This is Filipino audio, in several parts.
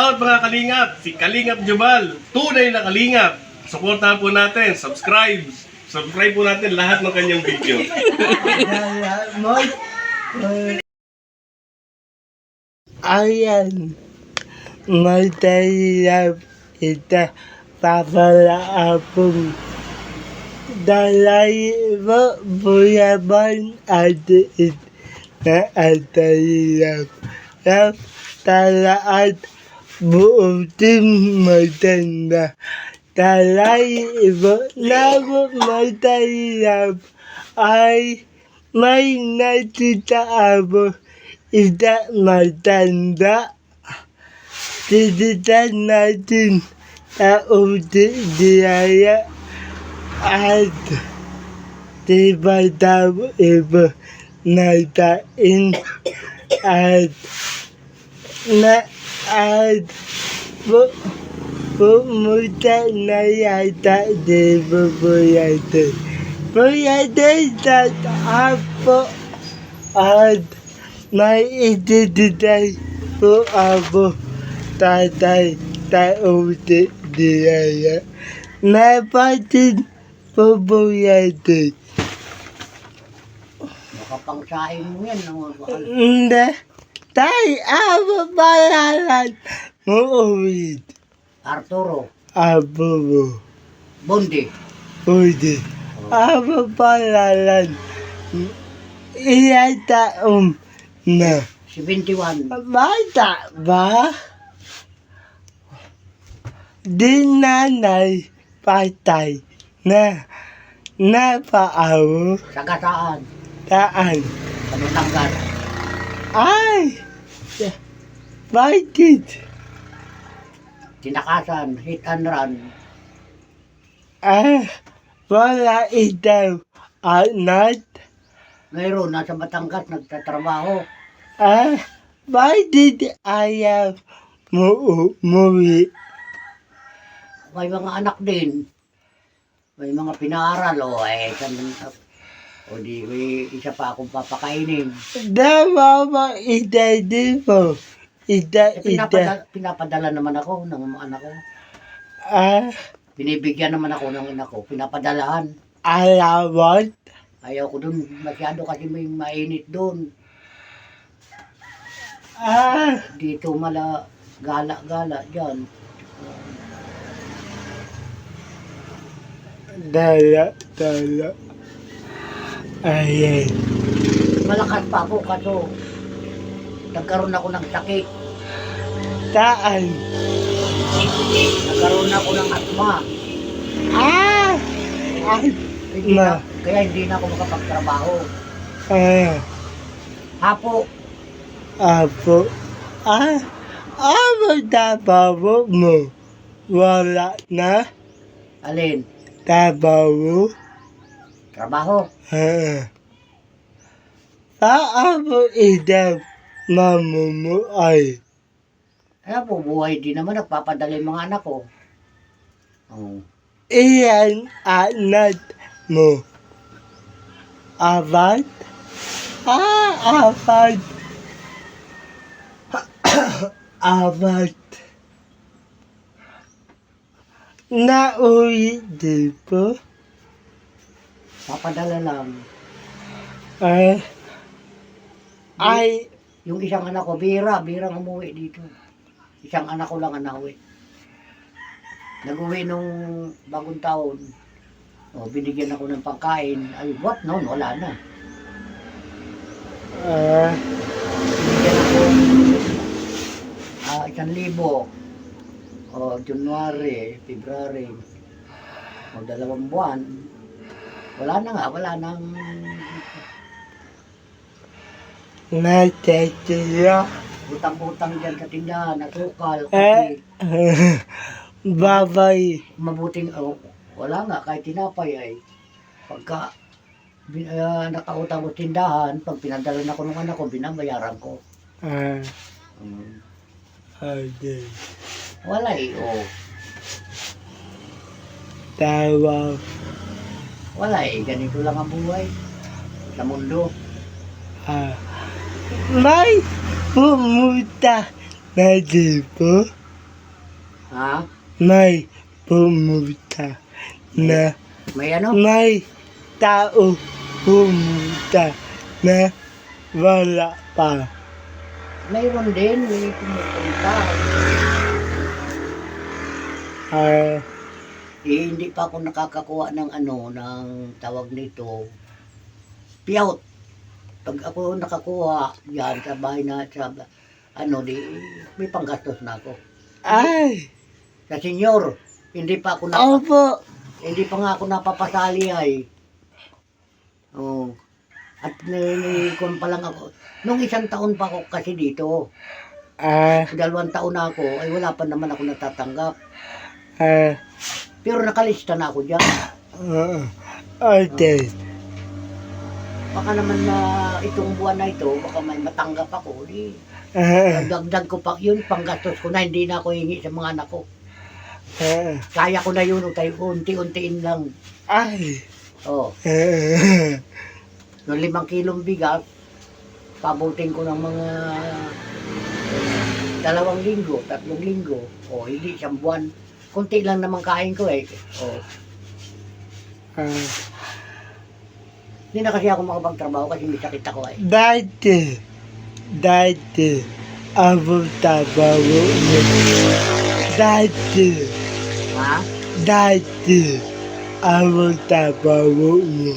Shoutout mga kalingap, si Kalingap Jubal, tunay na kalingap. Suportahan po natin, subscribe po natin lahat ng kanyang video. Ayan, madalap ita papalaapong dalay mo buyaman at it na adalap. Talaan buuting maganda. Dalay mo na madalap ay may natitaabo. Ida matanda, tititan natin taong diyaya at tibatabo iba natain at pumunta na yata di bubuyate. Buyate sa apo at may itititay po ako tatay taong diyaya. Napatin po buyate. Makapangsain mo yan. Hindi. Tay, abo palalan mo uwit. Arturo, Abo mo. Bondi. Pwede. Abo palalan. Iyan taong na. 71. Bata ba? Di nanay patay na napaawo Sagasaan. taan. Sa Batangas. Ay! Bakit? Tinakasan. Hit and run. Ah, wala itaw anak. Ngayon, nasa Batangas, nagtatrabaho. Ah, bakit ayaw mo umuwi? May mga anak din. May mga pinaaral. O di, may isa pa akong papakainin. Dama mo ita dito. Ita. Pinapadala naman ako ng mga anak ko. Ah, Binibigyan naman ako ng anak ko. Pinapadalahan. alawat. Ayaw ko dun. Masyado kasi may mainit dun. Ah, Dito gala-gala dyan. dala. Ayan. Malakas pa ako kaso nagkaroon ako ng sakit. Taan. Nagkaroon ako ng asma. Ah! Ay, Ma. Kaya hindi na ako makapagtrabaho. ah, Hapo, apo. Ah, ano tabawo mo? Wala na alin? tabawo? Trabaho. Paano ida mamo mo ay? Kaya po, buhay din naman. Nagpapadala yung mga anak ko. Oh. Iyan anak mo. Abat? Ah, abat. Abat. Nauwi di po? Papadala lang. Ay, Yung isang anak ko, birang umuwi dito. Isang anak ko lang ang nauwi. Nag-uwi nung bagong taon. Binigyan ako ng pagkain. Ay, what? No, wala na. Binigyan ako 1,000. January, February. 2 buwan. Wala na nga, wala nang natitira. utang-utang dyan sa tindahan, asukal, Eh, kasi babay. mabuting, wala nga, kahit tinapay ay, pagka nakautang ko tindahan, pag pinadala na ko ng anak ko, binabayaran ko. Ah, Mm. okay. Wala eh, Tawa. wala eh, ganito lang ang buhay sa mundo. May pumunta na dito. Ha? May pumunta na May ano? may tao pumunta na wala pa. Mayroon din, may pumupunta. Ah, Hindi pa ako nakakakuha ng ano, ng tawag nito, piyout. Pag ako nakakuha yan sa bahay na, sa, ano, di, may panggastos na ako. ay, Sa senyor, hindi pa ako opo. hindi pa nga ako napapasali ay. Oh. At kung pa lang ako, nung 1 taon pa ako kasi dito, Ah, 2 taon na ako, ay wala pa naman ako natatanggap. ah, Pero nakalista na ako dyan. okay. Baka naman na itong buwan na ito, baka may matanggap ako. Di, Ah, dagdag ko pa, yun, panggastos ko na, hindi na ako hingi sa mga anak ko. ah, Kaya ko na yun, unti-untiin lang. ay, Oh, yung 5 kilong bigas, pabutin ko ng mga 2 linggo, 3 linggo. O, hindi, 1 buwan. Kunti lang naman kain ko eh. O, ah. hindi na kasi ako makapagtrabaho kasi may sakit ako eh. Dati, ako trabaho niya. Ha? Dati, ako trabaho niya.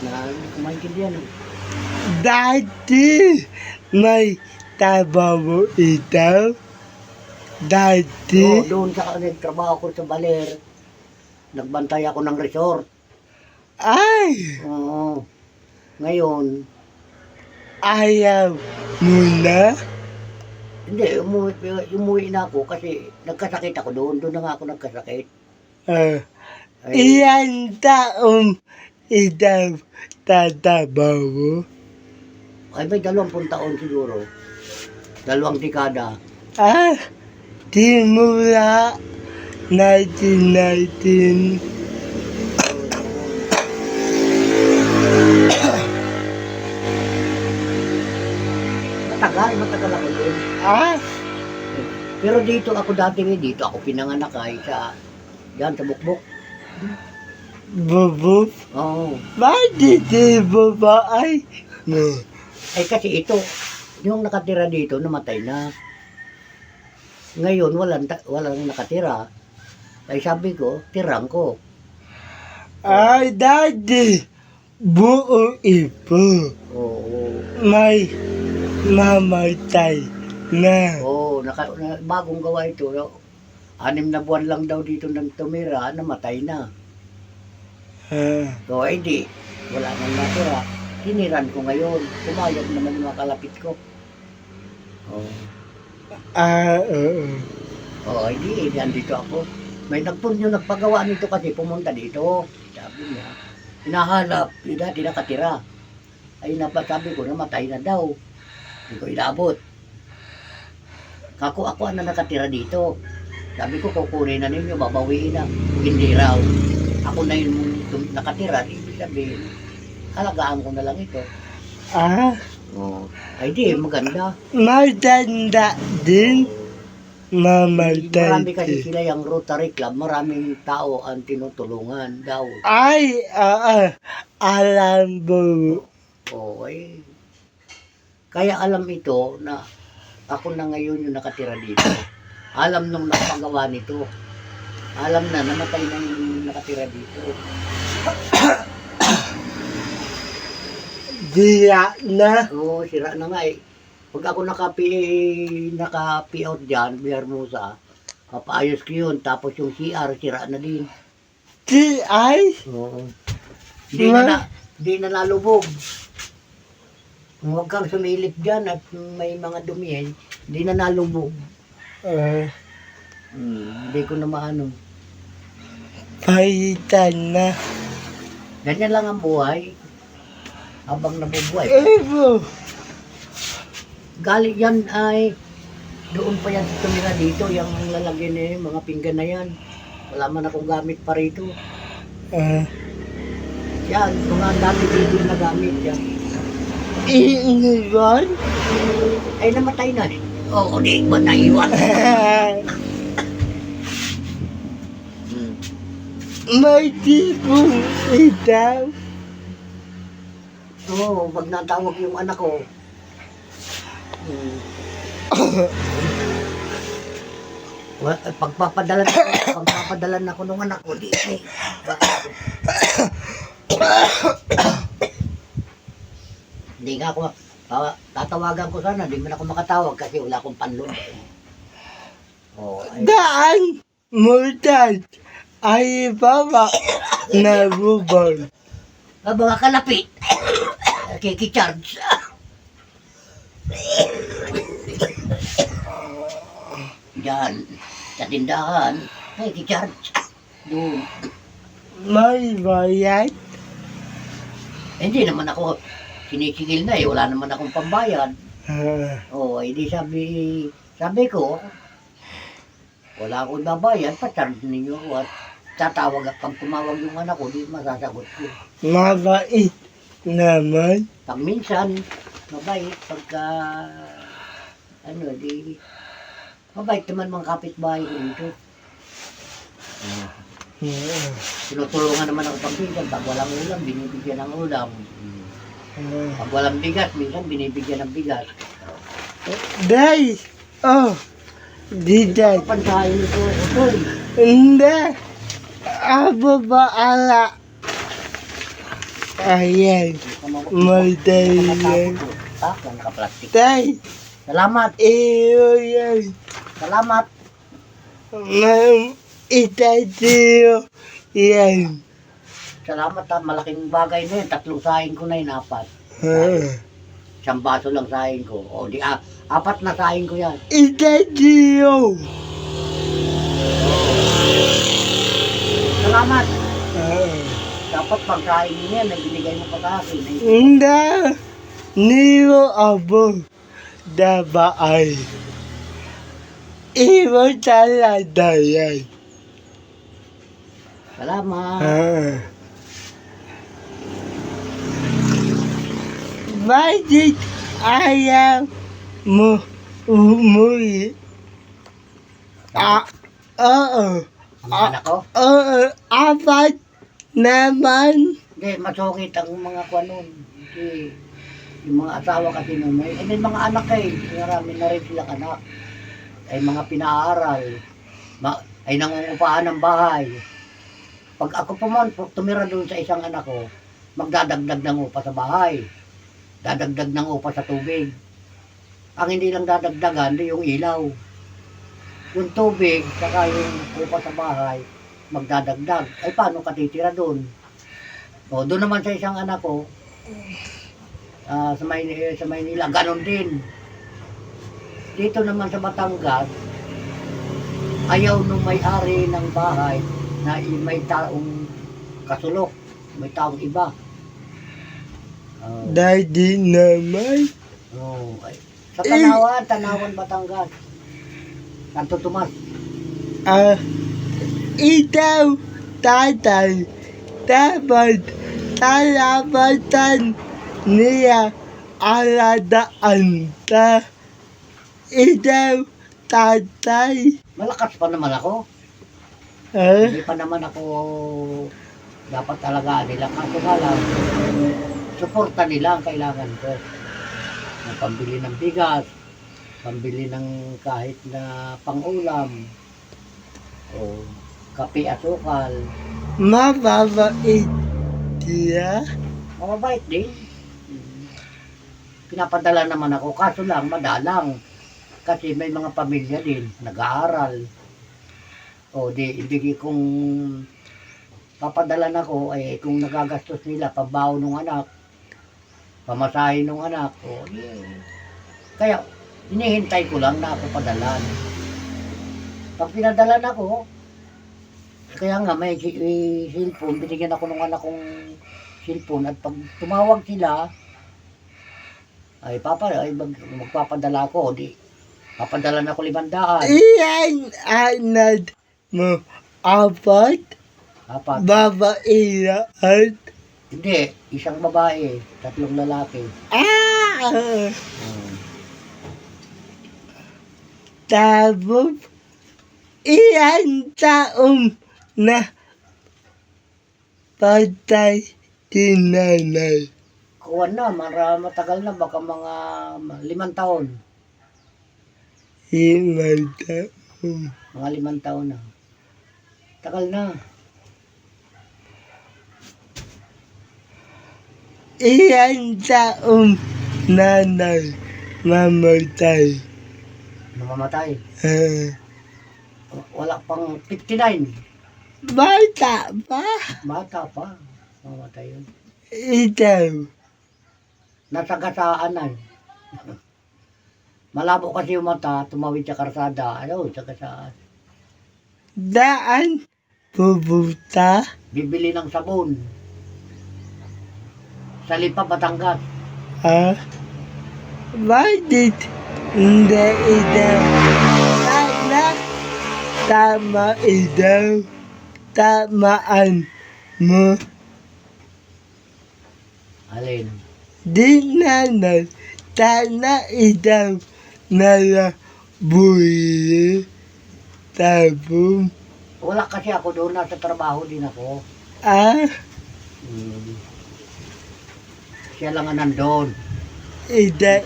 Na, hindi ko maintindihan eh. Dati, may trabaho ito. Dati, Oo, doon sa nagtrabaho ko sa Baler, nagbantay ako ng resort. ay, Oo. Ngayon, ayaw mo na. hindi, umuwi na ako kasi nagkasakit ako doon. Doon na nga ako nagkasakit. Ah, Ay, ilang taon ito tatrabaho? ay may 20 taon siguro. 2 dekada. Ah, simula 1919. Matagal ako doon. Ah, Pero dito ako dati, dito ako pinanganak ay sa, diyan sa Bukbok. bubuk. Oo. Bakit di ba ay? No. Ay kasi ito, yung nakatira dito, namatay na. Ngayon, walang nakatira. Ay sabi ko, tirang ko. Ay, dati, buo ipo. Oo. May mamatay na. Oo, bagong gawa ito. 6 na buwan lang daw dito nang tumira, namatay na. Ah, So, ay di, wala nang natira. Hiniran ko ngayon. Pumayag naman yung mga kalapit ko. Oo. oo. Oo, ay di, dito ako. May nagpagawa nito kasi pumunta dito. Sabi niya, hinahanap, dati nakatira. Ay sabi ko, namatay na daw. Hindi ko inabot. Ako ang nakatira dito. Sabi ko, kukunin na ninyo, babawiin na. Hindi raw. Ako na yung nakatira, ibig sabihin, halagaan ko na lang ito. Ah, Oo. Ay di, maganda. matanda din. Mamatay Marami kasi din. sila yung Rotary Club, maraming tao ang tinutulungan daw. Ay, alam mo. Oo, ay. Kaya alam ito na ako na ngayon yung nakatira dito. Alam nung nakapagawa nito. Alam na, namatay na yung nakatira dito. Diya na. Oo, sira na nga eh. Pag ako naka-out dyan, Bermusa, papaayos ko yun. Tapos yung CR, sira na din. Di ay. Oo. Di na nalubog. Huwag kang sumilip dyan at may mga dumi eh. Di na nalubog. Hindi ko na maano. Paitan na. Ganyan lang ang buhay. Habang nabubuhay. Evo. Galing yan ay doon pa yan sa tumira dito. Yung lalagyan eh, mga pinggan na yan. Wala man akong gamit pa rito. Yan, mga dati dito na gamit yan. Iniwan? Ay namatay na eh. Oo, di ba naiwan? May tipong itaw. Oo, pag natawag yung anak ko. Hmm. Pagpapadalan ako ng anak ko, di eh. Hindi nga ako, tatawagan ko sana, hindi mo na ako makatawag kasi wala akong panlon. Oh, ay, Daan mutan ay baba na bubon. mga kalapit, kikicharge. Diyan, sa tindahan, kikicharge. Doon. May bayad. Hindi naman ako sinisigil na eh, wala naman akong pambayad. Oo, hindi sabi ko, wala akong babayad, pa-charge ninyo ako at tatawag at pag tumawag yung anak ko, di masasagot ko. Mabait naman. Pag minsan, mabait, pagka, di, mabait naman mga kapitbahay ko dito. Tinutulungan naman ako pag minsan, pag walang ulam, binibigyan ng ulam. Pag walang bigas, minsan binibigyan ng bigas. Day, oh, di day. Pansahin ito, utoy. Hindi. Aba ba ala? Ayan. May day yan. Nakaplastik. Day, Salamat, iyo yan. salamat. Ma'am, itatiyo yan. Salamat ha, malaking bagay na yun. 3 sahin ko na yun, 4. Isang baso lang sahin ko. O di, 4 na sahin ko yan. Itatiyo. Salamat. Dapat pang sahin mo yan, binigay mo pa sa akin. Hindi. Niyo abo. Dabaay. Iwo talaga yan. Salamat. Bakit ayaw mo umuwi? Oo. Ang anak ko? Oo. Apat naman. Hindi, masukit ang mga kwanon. Hindi. Yung mga asawa kasi nun, may mga anak marami na rin silang anak. Ay mga pinaaral. Ay nangungupahan ng bahay. Pag ako tumira doon sa isang anak ko, magdadagdag ng upa sa bahay. Dadagdag ng upa sa tubig. Ang hindi lang dadagdagan, yung ilaw. Yung tubig, saka yung upa sa bahay, magdadagdag. Ay paano ka titira doon? O, doon naman sa isang anak ko, sa Maynila, ganon din. Dito naman sa Batangas, ayaw nung may-ari ng bahay na may taong kasulok, may taong iba. Daddy naman. Ay. Sa Tanawan, Batangas. Santo Tomas. Ikaw, tatay, dapat talabatan niya aladaan ka. Ikaw, tatay. Malakas pa naman ako. Eh? Hindi pa naman ako dapat talagaan nila. Kaso nga lang, suporta nila ang kailangan ko. Na pambili ng bigas, pambili ng kahit na pangulam, o kape, asukal. Mababait siya. Mababait din. Pinapadala naman ako, kaso lang madalang. Kasi may mga pamilya din, nag-aaral. O hindi kung papadalan ako, ay kung nagagastos nila, pabaho ng anak, pamasahin ng anak, kaya hinihintay ko lang na ako padalan. Pag pinadalan ako, kaya nga may cellphone, binigyan ako ng anak kong cellphone, at pag tumawag sila, ay magpapadala ako, papadalan ako 500. Iyan anak mo, apat, babae at Hindi, isang babae, 3 lalaki. Tapos, ilang taon na patay si nanay. Kuwan na, matagal na, baka mga 5 taon. Ilang taon. Mga 5 taon na. Tagal na. Ilang taon nanay mamatay. Namamatay. Ah, Wala pang 59. bata pa. Bata pa. Mamatay yun. Ikaw. Nasa gasaan na. Malabo kasi yung mata, tumawid sa karsada. Ano, sa gasaan. Daan pupunta. Bibili ng sabon. Sa Lipa, Batangas. Ah, bakit hindi ikaw? Sana tama ikaw. Tamaan mo. Alin? Di nanay. Sana ikaw nalabuhi. Tapos, Wala kasi ako doon, nasa trabaho din ako. ah, Siya lang ang nandun. ida.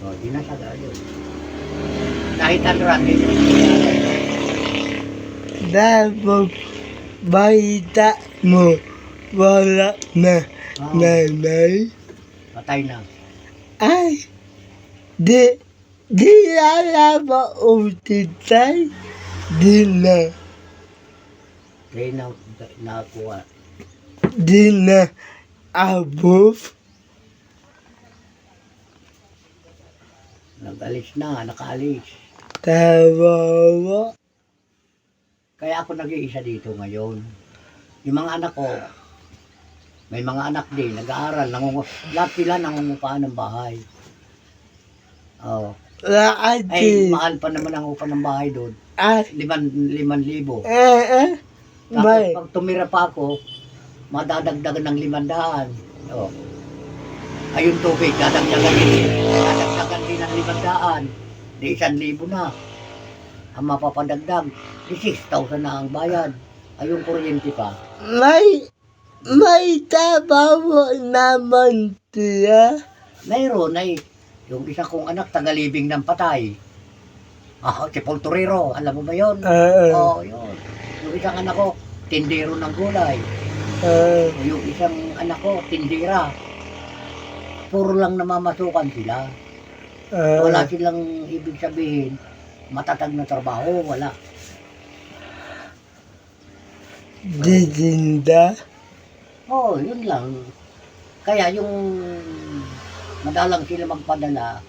O, di na siya gano'n. Nahitan rin. Tapos, balita mo, wala na Oh, nanay. patay na. Ay, di alam mo utitay. Di na Nakuha. above. Nag-alis na, nakaalis. Tawawa. Kaya ako nag-iisa dito ngayon. Yung mga anak ko, may mga anak din, nag-aaral, lahat sila nangungupaan ng bahay. Oh. Ay, Laati. mahal pa naman ang upa ng bahay doon. Ah, 5,000. Tapos may. pag tumira pa ako, madadagdagan ng 500. Oh. Ayun tubig, dadagdagan din ng 500. Di 1,000 na. Ang mapapadagdag, di 6,000 na ang bayad. Ayun kuryente pa. May trabaho naman siya. Mayroon ay, yung isa kong anak, tagalibing ng patay. Si Poltorero, alam mo ba yun? Oo, yun. Yung isang anak ko, tindero ng gulay. Yung isang anak ko, tindira. Puro lang namamasukan sila. Wala silang ibig sabihin, matatag na trabaho, wala. Ditinda. Oo, yun lang. Kaya yung madalang sila magpadala,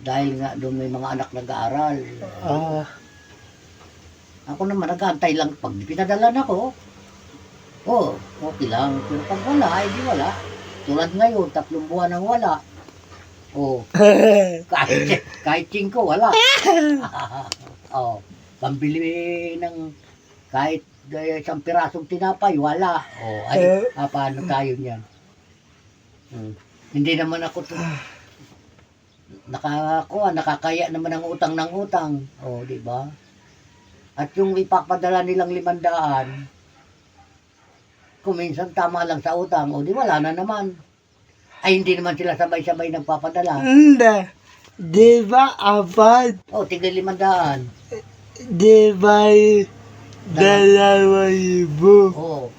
dahil nga doon may mga anak nag-aaral. Ako naman nag-aantay lang pag pinadala na ko. Oo, okay lang. Pero pag wala, ay di wala. Tulad ngayon, 3 buwan nang wala. Oo, kahit 5 wala. Oo, pambili ng kahit 1 pirasong tinapay, wala. Oo, ay, paano tayo niyan? Hindi naman ako nakakaya naman ang utang ng utang. O, di ba? At yung ipapadala nilang 500, kung minsan tama lang sa utang, o di wala na naman. Ay, hindi naman sila sabay-sabay nagpapadala. Hindi. Di ba abad? O, tigil 500. Di ba 2,000? O,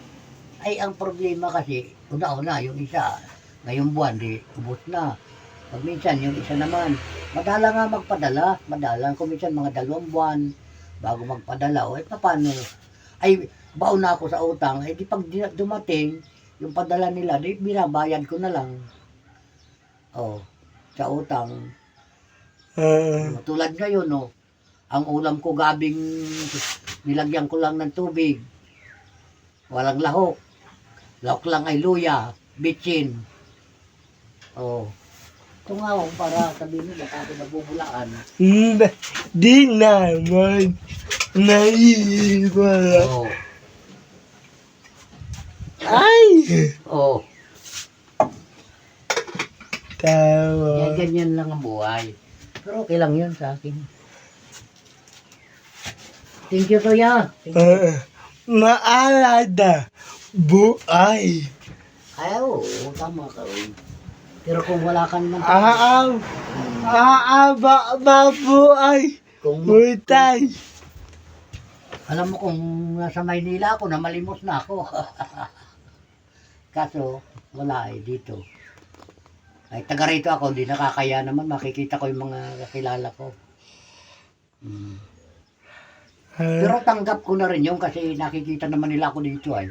ay, ang problema kasi, una-una, yung isa, ngayong buwan, di, ubos na. Pag minsan, yung isa naman, madala nga magpadala, madala, kung minsan mga 2 buwan, bago magpadala, o, paano? Ay, baon na ako sa utang, di pag dumating, yung padala nila, di binabayad ko na lang. O, sa utang. Tulad ngayon, ang ulam ko gabing, nilagyan ko lang ng tubig. Walang lahok. Lahok lang ay luya, bitchin. O, ito nga, para sabihin nila, ako nabubulaan. Hindi. Di naman. Naiiwala. O, Ay! o. tawa. Ganyan lang ang buhay. Pero okay lang yun sa akin. Thank you, Toya. Thank you. Maalala buhay. Ay, oo, tama ka. Pero kung wala ka naman... Buhay. Kung, Butay. alam mo kung nasa Maynila ako, namalimos na ako. Kaso, wala dito. Ay, taga rito ako, hindi nakakaya naman. Makikita ko yung mga kakilala ko. Pero tanggap ko na rin yun kasi nakikita naman nila ako dito ay.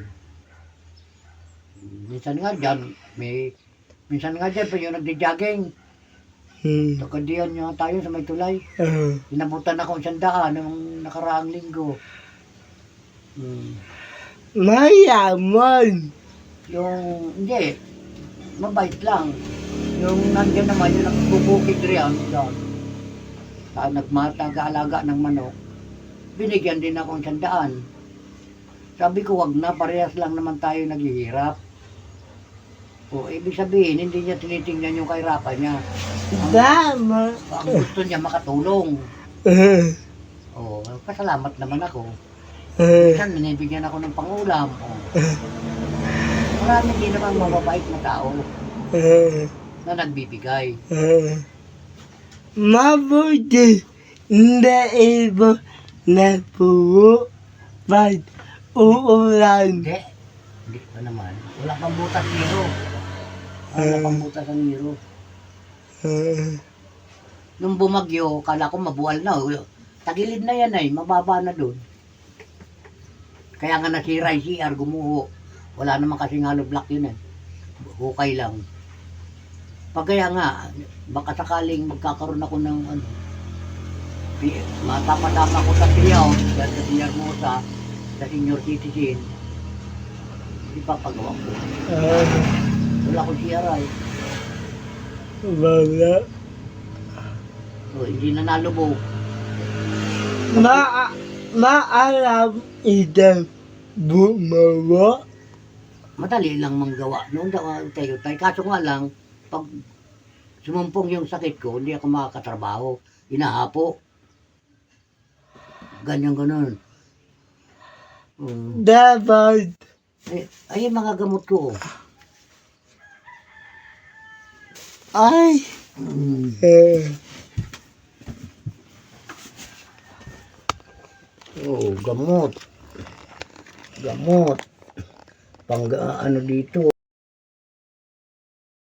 Minsan nga dyan, minsan nga dyan pa yung nagdi-jogging. Takandiyan nyo tayo sa may tulay. Inabutan ako 100 nung nakaraang linggo. Mayaman. Yung, hindi, mabait lang. Yung nandiyan naman, yung nagbubukid riyan doon. Nagmataga-alaga ng manok. Binigyan din ako 100. Sabi ko, wag na, parehas lang naman tayo naghihirap. O, ibig sabihin, hindi niya tinitingnan yung kahirapan niya. Tama. Ang gusto niya makatulong. O, pasalamat naman ako. Minsan, binibigyan ako ng pangulam. O. Marami din naman mababait na tao na nagbibigay. Mabuti na iba na puro pag uulan. Hindi pa naman. Wala pang butas niro. Wala pang butas ang niro. Nung bumagyo, kala ko mabuwal na. Tagilid na yan ay, mababa na doon. Kaya nga nasira yung CR, gumuho. Wala naman kasing hollow block yun eh. Hukay lang. Pag kaya nga, baka sakaling magkakaroon ako ng ano, matapatama ko sa siyaw, dahil sa senior mo sa senior citizen, ipapagawa ko. Wala akong CR ay. Wala. So, hindi na nalubog. Maalam itang bumawa. Madali lang manggawa. Noon daw tayo. Kaso nga lang, pag sumumpong yung sakit ko, hindi ako makakatrabaho. Inahapo. Ganyan-ganon. Dapat. Ay, yung mga gamot ko. Ay. Oh, gamot. Gamot. Pang ano dito.